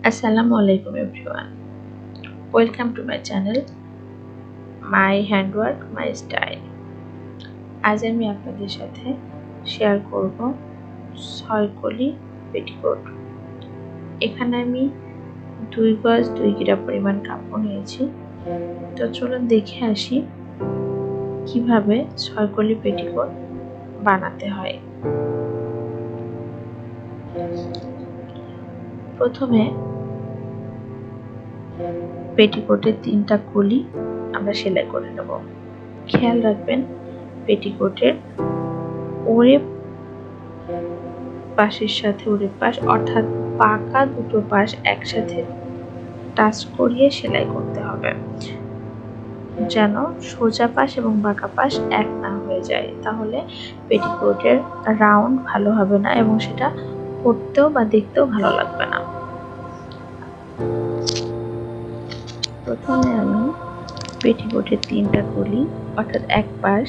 Assalamualaikum everyone. Welcome to my channel My Handwork My Style. আজ আমি আপনাদের সাথে শেয়ার করব 6 কলি পেটিকোট। এখানে আমি 2 গজ 2 গিরা পরিমাণ কাপড় নিয়েছি। তো চলুন দেখে আসি কিভাবে 6 কলি পেটিকোট বানাতে হয়। প্রথমে পেটিকোটের 3টা কলি আমরা সেলাই করে নেব। খেয়াল রাখবেন পেটিকোটের ওড়ে পাশের সাথে ওড়ে পাশ অর্থাৎ পাকা দুটো পাশ একসাথে টাচ করিয়ে সেলাই করতে হবে, যেন সোজা পাশ এবং বাঁকা পাশ এক না হয়ে যায়। তাহলে পেটিকোটের রাউন্ড ভালো হবে না এবং সেটা পরতেও বা দেখতেও ভালো লাগবে না। প্রথমে আমি পেটিকোটের 3টা কলি অর্থাৎ এক পাশ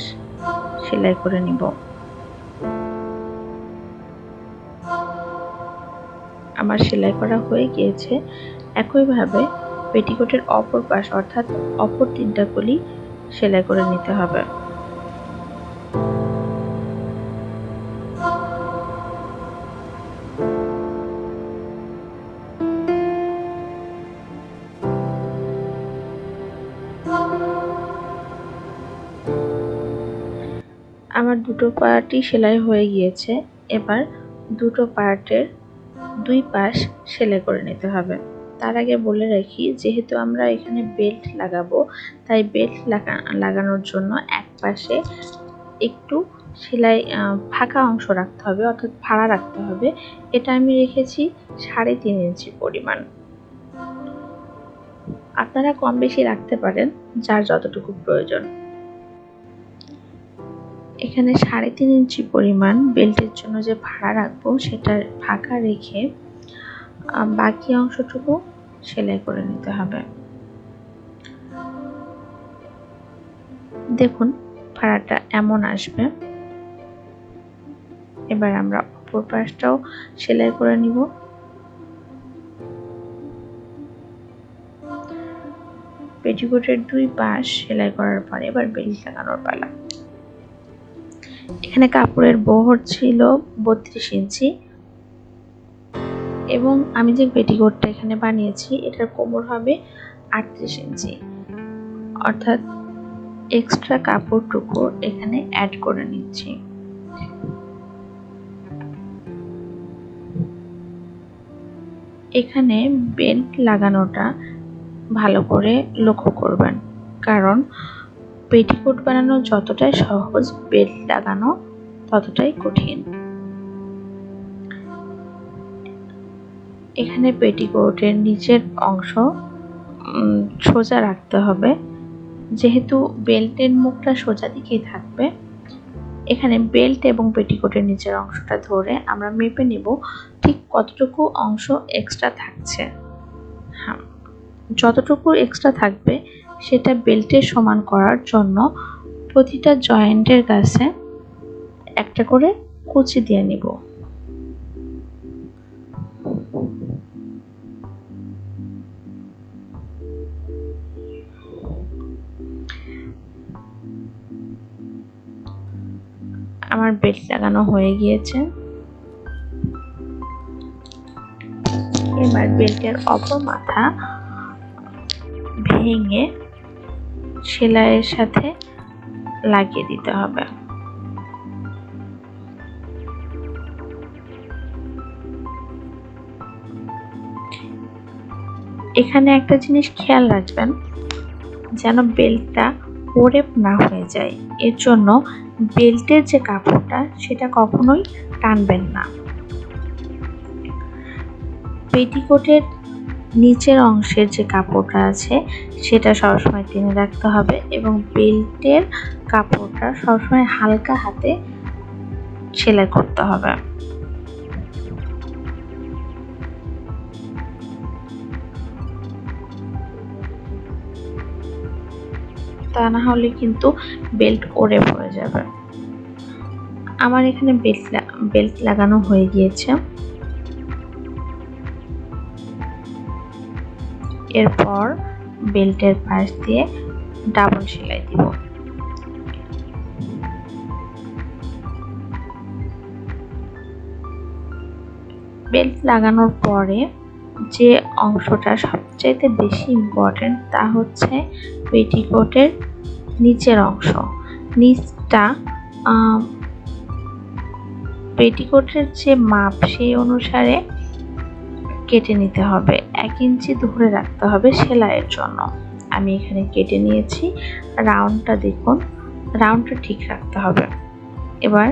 সেলাই করে নিব। আমার সেলাই করা হয়ে গিয়েছে। একইভাবে পেটিকোটের অপর পাশ অর্থাৎ অপর 3টা কলি সেলাই করে নিতে হবে। আমার দুটো পার্টই সেলাই হয়ে গিয়েছে। এবার দুটো পার্টের 2 পাশ সেলাই করে নিতে হবে। তার আগে বলে রাখি, যেহেতু আমরা এখানে বেল্ট লাগাবো, তাই বেল্ট লাগানোর জন্য এক পাশে একটু সেলাই ফাঁকা অংশ রাখতে হবে, অর্থাৎ ফাড়া রাখতে হবে। এটা আমি রেখেছি 3.5 ইঞ্চি পরিমাণ। আপনারা কম বেশি রাখতে পারেন, যার যতটুকু প্রয়োজন। এখানে 3.5 ইঞ্চি পরিমাণ বেল্টের জন্য যে ফাড়া রাখবো সেটা ফাঁকা রেখে বাকি অংশটুকু সেলাই করে নিতে হবে। দেখুন ফাড়াটা এমন আসবে। এবার আমরা অপর পাশটাও সেলাই করে নিব। পেটিকোটের 2 পাশ সেলাই করার পরে এবার বেল্ট লাগানোর পালা। এখানে কাপড়ের বহর ছিল 32 ইঞ্চি এবং আমি যে পেটিকোটটা এখানে বানিয়েছি এটার কোমর হবে 38 ইঞ্চি, অর্থাৎ এক্সট্রা কাপড়টুকু এখানে অ্যাড করে নিচ্ছি। এখানে বেল্ট লাগানোটা ভালো করে লক্ষ্য করবেন, কারণ পেটিকোট বানানো যতটাই সহজ, বেল্ট লাগানো ততটাই কঠিন। এখানে পেটিকোটের নিচের অংশ সোজা রাখতে হবে। যেহেতু বেল্টের মুখটা সোজা দিকেই থাকবে, এখানে বেল্ট এবং পেটিকোটের নিচের অংশটা ধরে আমরা মেপে নেব ঠিক কতটুকু অংশ এক্সট্রা থাকছে। হ্যাঁ, যতটুকু এক্সট্রা থাকবে সেটা বেল্টের সমান করার জন্য প্রতিটা জয়েন্টের কাছে একটা করে কুচি দিয়ে নিব। আমার বেল্ট লাগানো হয়ে গিয়েছে। এবার বেল্টের অপর মাথা ভেঙে সেলাইয়ের সাথে লাগিয়ে দিতে হবে। এখানে একটা জিনিস খেয়াল রাখবেন, যেন বেল্টটা ওরেপ না হয়ে যায়। এর জন্য বেল্টের যে কাপড়টা সেটা কখনোই টানবেন না। পেটিকোটের নিচের অংশের যে কাপড়টা আছে সেটা সবসময় টেনে রাখতে হবে এবং বেল্টের কাপড়টা সবসময় হালকা হাতে সেলাই করতে হবে। তা না হলে কিন্তু বেল্ট ওড়ে পড়ে যাবে। আমার এখানে বেল্ট লাগানো হয়ে গিয়েছে। এরপর বেল্টের পাশ দিয়ে ডাবল সেলাই দিব। বেল্ট লাগানোর পরে যে অংশটা সবচাইতে বেশি ইম্পর্টেন্ট তা হচ্ছে পেটিকোটের নিচের অংশ। নিচটা পেটিকোটের যে মাপ সেই অনুসারে কেটে নিতে হবে। 1 ইঞ্চি ধরে রাখতে হবে সেলাইয়ের জন্য। আমি এখানে কেটে নিয়েছি। রাউন্ডটা দেখুন, রাউন্ডটা ঠিক রাখতে হবে। এবার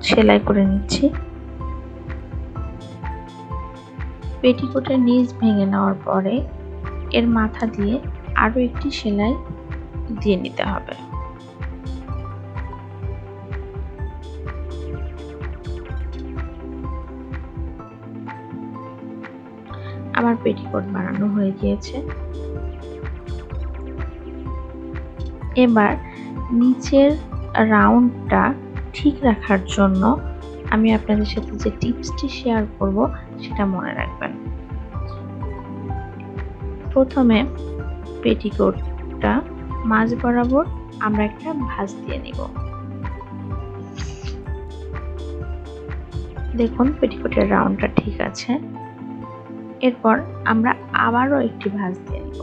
সেলাই করে নিচ্ছি। পেটিকোটের নিচ ভেঙে নেওয়ার পরে এর মাথা দিয়ে আরো একটি সেলাই দিয়ে নিতে হবে। আমার পেটিকোট বানানো হয়ে গিয়েছে। এবার নিচের রাউন্ডটা ঠিক রাখার জন্য আমি আপনাদের সাথে যে টিপসটি শেয়ার করব সেটা মনে রাখবেন। প্রথমে পেটিকোটটা মাঝ বরাবর আমরা একটা ভাঁজ দিয়ে নিব। দেখুন পেটিকোটের রাউন্ডটা ঠিক আছে। এরপর আমরা আবারও একটি ভাঁজ দিয়ে নিব।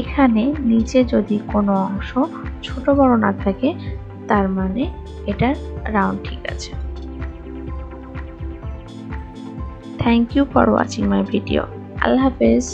এখানে নিচে যদি কোনো অংশ ছোট বড় না থাকে তার মানে এটার রাউন্ড ঠিক আছে। Thank you for watching my video. আল্লাহ হাফেজ।